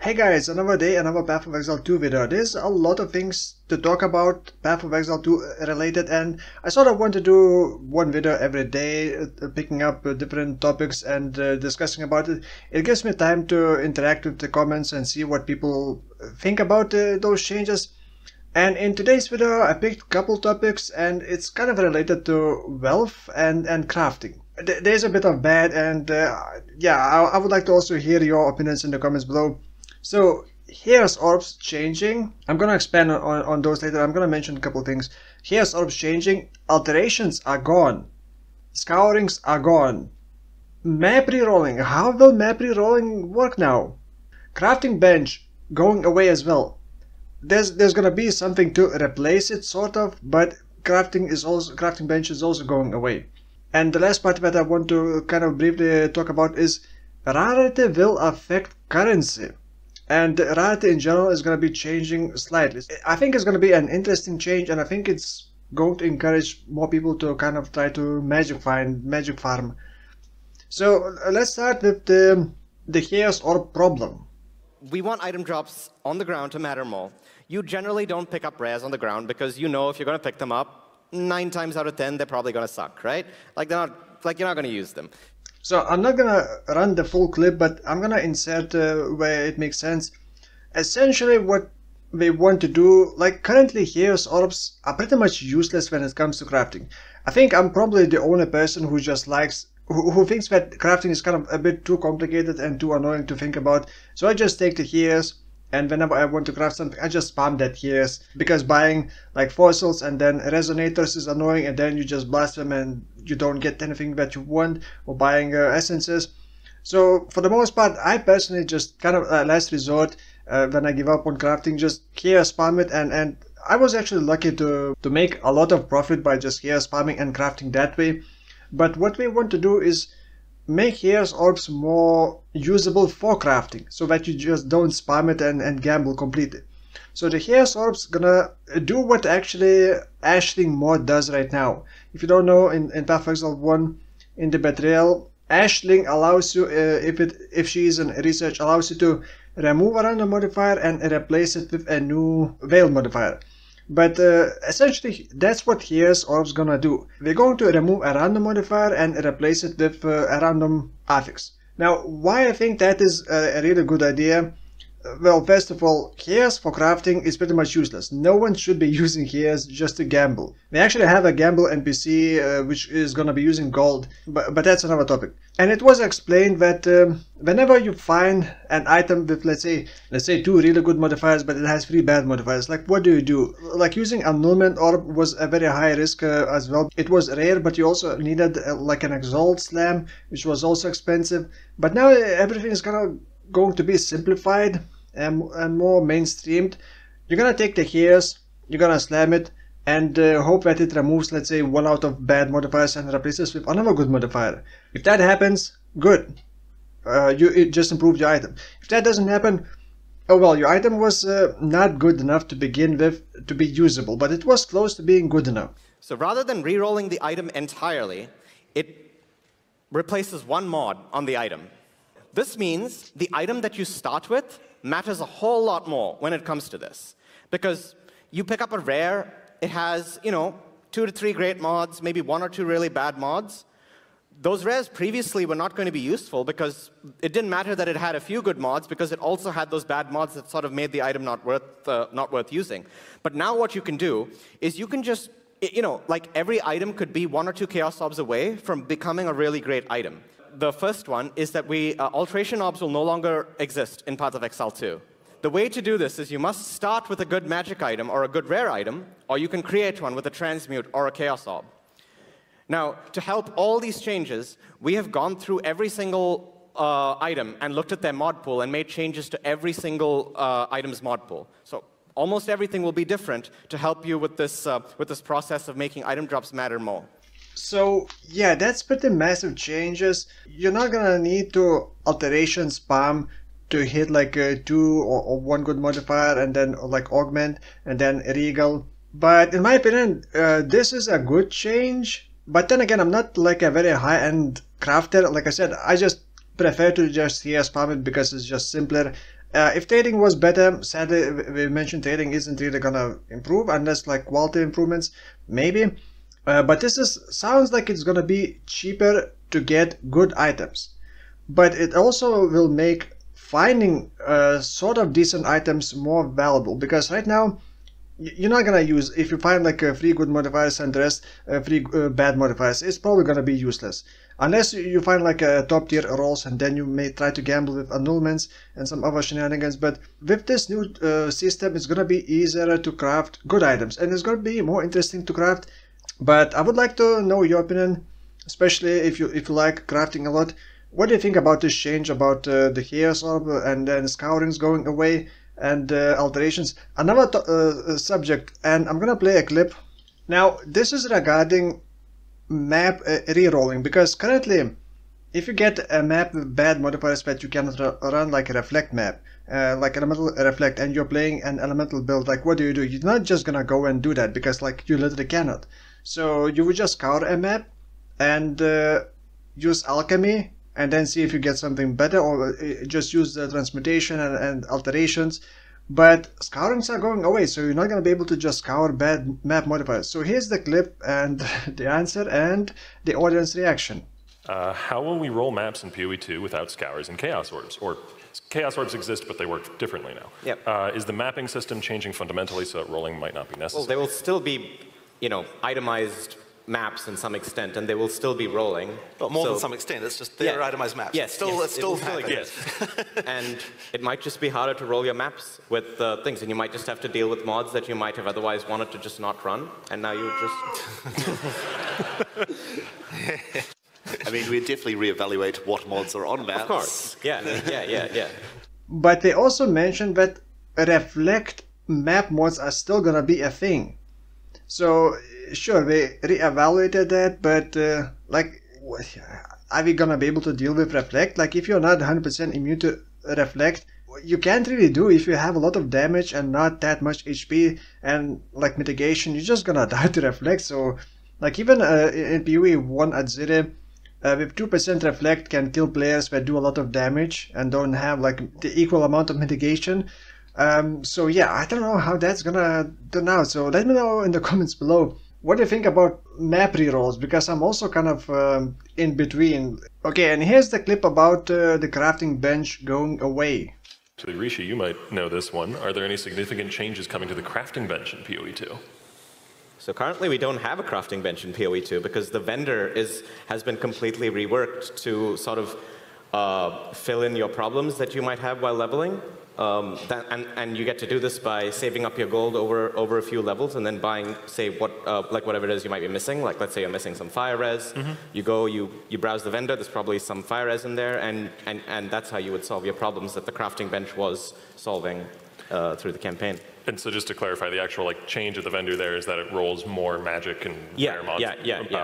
Hey guys, another day, another Path of Exile 2 video. There's a lot of things to talk about Path of Exile 2 related, and I sort of want to do one video every day, picking up different topics and discussing about it. It gives me time to interact with the comments and see what people think about those changes. And in today's video, I picked a couple topics, and it's kind of related to wealth and crafting. There's a bit of bad, and yeah, I would like to also hear your opinions in the comments below. So here's orbs changing. I'm gonna expand on those later. I'm gonna mention a couple of things. Here's orbs changing. Alterations are gone. Scourings are gone. Map rerolling. How will map rerolling work now? Crafting bench going away as well. There's gonna be something to replace it, sort of, but crafting bench is also going away. And the last part that I want to kind of briefly talk about is rarity will affect currency. And rarity in general is going to be changing slightly. I think it's going to be an interesting change, and I think it's going to encourage more people to kind of try to magic farm. So let's start with the chaos orb problem. We want item drops on the ground to matter more. You generally don't pick up rares on the ground because you know if you're going to pick them up, 9 times out of 10 they're probably going to suck, right? You're not going to use them. So I'm not gonna run the full clip, but I'm gonna insert where it makes sense. Essentially what we want to do, like currently Chaos Orbs are pretty much useless when it comes to crafting. I think I'm probably the only person who just likes, who thinks that crafting is kind of a bit too complicated and too annoying to think about. So I just take the Chaos, and whenever I want to craft something, I just spam that Chaos, because buying like fossils and then resonators is annoying, and then you just blast them and you don't get anything that you want, or buying essences. So for the most part, I personally just kind of last resort, when I give up on crafting, just Chaos spam it, and I was actually lucky to make a lot of profit by just Chaos spamming and crafting that way. But what we want to do is make Chaos Orbs more usable for crafting, so that you just don't spam it and gamble completely. So the Chaos Orbs gonna do what actually Ashling mod does right now. If you don't know, in Path of Exile 1, in the Betrayal, Ashling allows you, if she is in research, allows you to remove a random modifier and replace it with a new Veil modifier. But essentially that's what Chaos Orbs gonna do. We're going to remove a random modifier and replace it with a random affix. Now, why I think that is a really good idea? Well, first of all, Chaos for crafting is pretty much useless. No one should be using Chaos just to gamble. We actually have a gamble NPC which is gonna be using gold, but that's another topic. And it was explained that whenever you find an item with, let's say 2 really good modifiers, but it has 3 bad modifiers, like what do? Like using Annulment Orb was a very high risk as well. It was rare, but you also needed like an Exalt Slam, which was also expensive. But now everything is going to be simplified and more mainstreamed. You're gonna take the Chaos, you're gonna slam it, and hope that it removes, let's say, 1 out of bad modifiers and replaces with another good modifier. If that happens, good. It just improved your item. If that doesn't happen, oh well, your item was not good enough to begin with to be usable, but it was close to being good enough. So rather than re-rolling the item entirely, it replaces 1 mod on the item. This means the item that you start with matters a whole lot more when it comes to this. Because you pick up a rare, it has, 2 to 3 great mods, maybe 1 or 2 really bad mods. Those rares previously were not going to be useful because it didn't matter that it had a few good mods, because it also had those bad mods that sort of made the item not worth using. But now what you can do is you can just, like every item could be 1 or 2 Chaos Orbs away from becoming a really great item. The first one is that alteration orbs will no longer exist in Path of Exile 2. The way to do this is you must start with a good magic item or a good rare item, or you can create one with a transmute or a Chaos Orb. Now, to help all these changes, we have gone through every single item and looked at their mod pool and made changes to every single item's mod pool. So almost everything will be different to help you with this process of making item drops matter more. So yeah, that's pretty massive changes. You're not gonna need to alteration spam to hit like 2 or 1 good modifier and then like augment and then regal. But in my opinion, this is a good change. But then again, I'm not like a very high-end crafter. Like I said, I just prefer to just spam it because it's just simpler. If trading was better, sadly, we mentioned trading isn't really gonna improve unless like quality improvements, maybe. But this sounds like it's gonna be cheaper to get good items. But it also will make finding sort of decent items more valuable, because right now you're not gonna use, if you find like three good modifiers and the rest three bad modifiers, it's probably gonna be useless unless you find like a top tier rolls, and then you may try to gamble with annulments and some other shenanigans. But with this new system, it's gonna be easier to craft good items, and it's gonna be more interesting to craft. But I would like to know your opinion, especially if you like crafting a lot. What do you think about this change, about the Chaos Orb and then Scourings going away and alterations? Another subject, and I'm gonna play a clip. Now, this is regarding map re-rolling, because currently, if you get a map with bad modifiers that you cannot run, like a reflect map, like elemental reflect, and you're playing an elemental build, like what do? You're not just gonna go and do that, because like you literally cannot. So you would just scour a map and use alchemy, and then see if you get something better, or just use the transmutation and alterations. But scourings are going away, so you're not going to be able to just scour bad map modifiers. So here's the clip and the answer and the audience reaction. How will we roll maps in PoE 2 without scours and chaos orbs? Or chaos orbs exist, but they work differently now. Yep. Is the mapping system changing fundamentally so that rolling might not be necessary? Well, they will still be, itemized maps in some extent, and they will still be rolling. But more than some extent, it's just they're itemized maps. Yes, it still exists. And it might just be harder to roll your maps with things, and you might just have to deal with mods that you might have otherwise wanted to just not run, and now you just... I mean, we definitely reevaluate what mods are on maps. Of course, yeah. But they also mentioned that reflect map mods are still gonna be a thing. So sure, they reevaluated that, but like, are we gonna be able to deal with reflect? Like, if you're not 100% immune to reflect, you can't really do. If you have a lot of damage and not that much HP and like mitigation, you're just gonna die to reflect. So like, even in PoE 1 at 0, with 2% reflect can kill players that do a lot of damage and don't have like the equal amount of mitigation. So yeah, I don't know how that's gonna turn out. So let me know in the comments below. What do you think about map rerolls? Because I'm also kind of in between. Okay, and here's the clip about the crafting bench going away. Actually, Rishi, you might know this one. Are there any significant changes coming to the crafting bench in PoE 2? So currently we don't have a crafting bench in PoE 2 because the vendor has been completely reworked to sort of fill in your problems that you might have while leveling. And you get to do this by saving up your gold over a few levels and then buying, say, like whatever it is you might be missing. Like, let's say you're missing some fire res. You go, you browse the vendor, there's probably some fire res in there, and that's how you would solve your problems that the crafting bench was solving through the campaign. And so just to clarify, the actual change of the vendor there is that it rolls more magic and rare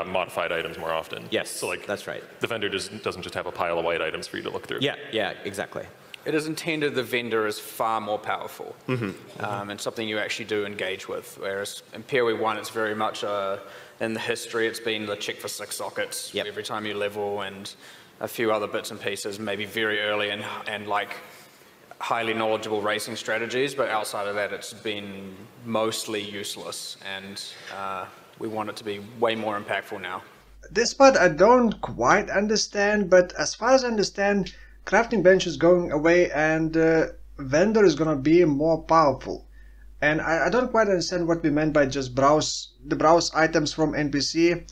modified items more often. Yes, so that's right. The vendor doesn't just have a pile of white items for you to look through. Yeah, exactly. It is intended the vendor is far more powerful and something you actually do engage with. Whereas in PoE 1, it's very much in the history, it's been the check for 6 sockets every time you level and a few other bits and pieces, maybe very early and like highly knowledgeable racing strategies. But outside of that, it's been mostly useless, and we want it to be way more impactful now. This part I don't quite understand, but as far as I understand, crafting bench is going away and vendor is gonna be more powerful. And I don't quite understand what we meant by just browse items from NPC.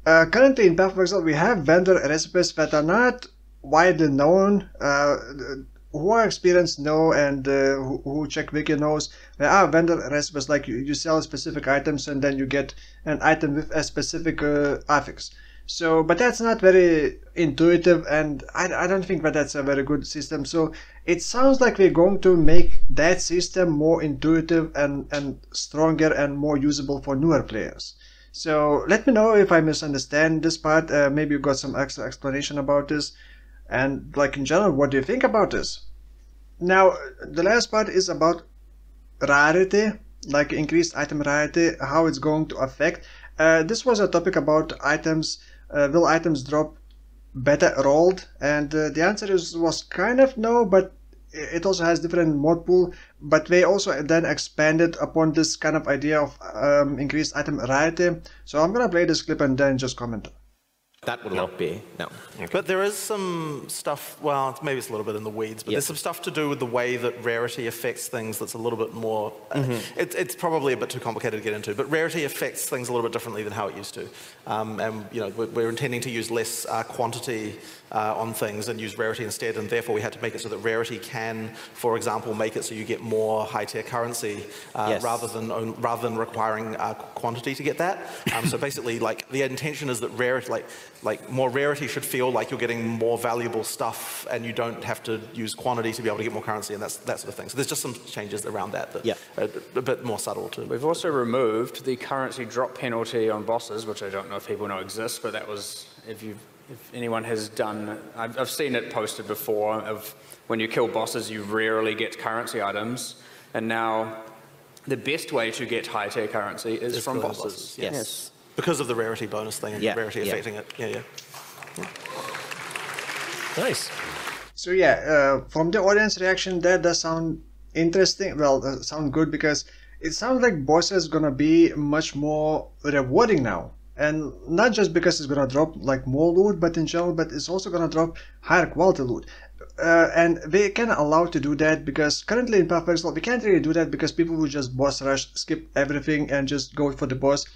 Currently in Path of Exile we have vendor recipes that are not widely known. Who are experienced know, and who check wiki knows. There are vendor recipes, like you sell specific items and then you get an item with a specific affix. So, but that's not very intuitive, and I don't think that that's a very good system. So it sounds like we're going to make that system more intuitive and stronger and more usable for newer players. So let me know if I misunderstand this part. Maybe you got some extra explanation about this. And like in general, what do you think about this? Now, the last part is about rarity, like increased item rarity, how it's going to affect. This was a topic about items. Will items drop better rolled? And the answer was kind of no, but it also has different mod pool, but they also then expanded upon this kind of idea of increased item rarity. So I'm gonna play this clip and then just comment. That would not be, no. But there is some stuff, well, maybe it's a little bit in the weeds, but there's some stuff to do with the way that rarity affects things that's a little bit more, it's probably a bit too complicated to get into, but rarity affects things a little bit differently than how it used to. And you know, we're intending to use less quantity on things and use rarity instead, and therefore we had to make it so that rarity can, for example, make it so you get more high-tier currency rather than requiring quantity to get that. So basically, like, the intention is that rarity, like more rarity should feel like you're getting more valuable stuff and you don't have to use quantity to be able to get more currency and that sort of thing. So there's just some changes around that are a bit more subtle too. We've also removed the currency drop penalty on bosses, which I don't know if people know exists, but that was, if anyone has done, I've seen it posted before, of when you kill bosses you rarely get currency items, and now the best way to get high-tier currency is from bosses. Yes. Because of the rarity bonus thing and rarity affecting it. Yeah. Nice. So from the audience reaction, that does sound interesting. Well, sound good, because it sounds like bosses gonna be much more rewarding now. And not just because it's gonna drop like more loot, but in general, but it's also gonna drop higher quality loot. And they can allow to do that, because currently in Path of Exile we can't really do that, because people will just boss rush, skip everything and just go for the boss.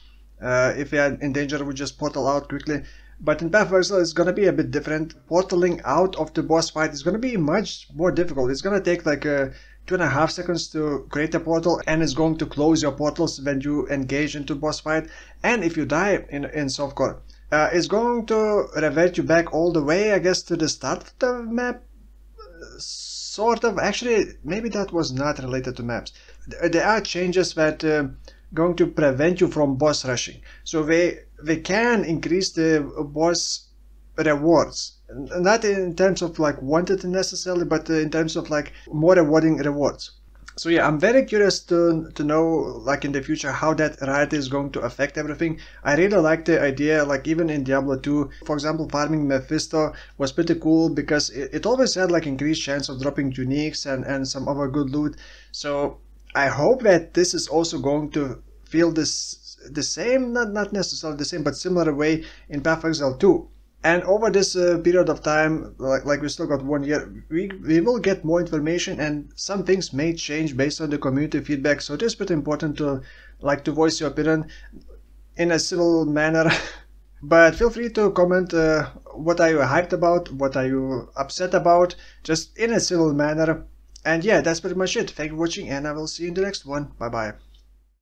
If they are in danger, we just portal out quickly. But in Path of Exile, it's gonna be a bit different. Portaling out of the boss fight is gonna be much more difficult. It's gonna take like 2.5 seconds to create a portal, and it's going to close your portals when you engage into boss fight. And if you die in softcore, it's going to revert you back all the way, I guess, to the start of the map. Sort of. Actually, maybe that was not related to maps. There are changes that going to prevent you from boss rushing. So they can increase the boss rewards, not in terms of like wanted necessarily, but in terms of like more rewarding rewards. So yeah, I'm very curious to know, like in the future, how that rarity is going to affect everything. I really like the idea, like even in Diablo 2, for example, farming Mephisto was pretty cool, because it always had like increased chance of dropping uniques and some other good loot. So I hope that this is also going to feel the same, not necessarily the same, but similar way in Path of Exile 2. And over this period of time, like we still got 1 year, we will get more information, and some things may change based on the community feedback. So it is pretty important to voice your opinion in a civil manner. But feel free to comment what are you hyped about, what are you upset about, just in a civil manner. And yeah, that's pretty much it. Thank you for watching, and I will see you in the next one. Bye bye.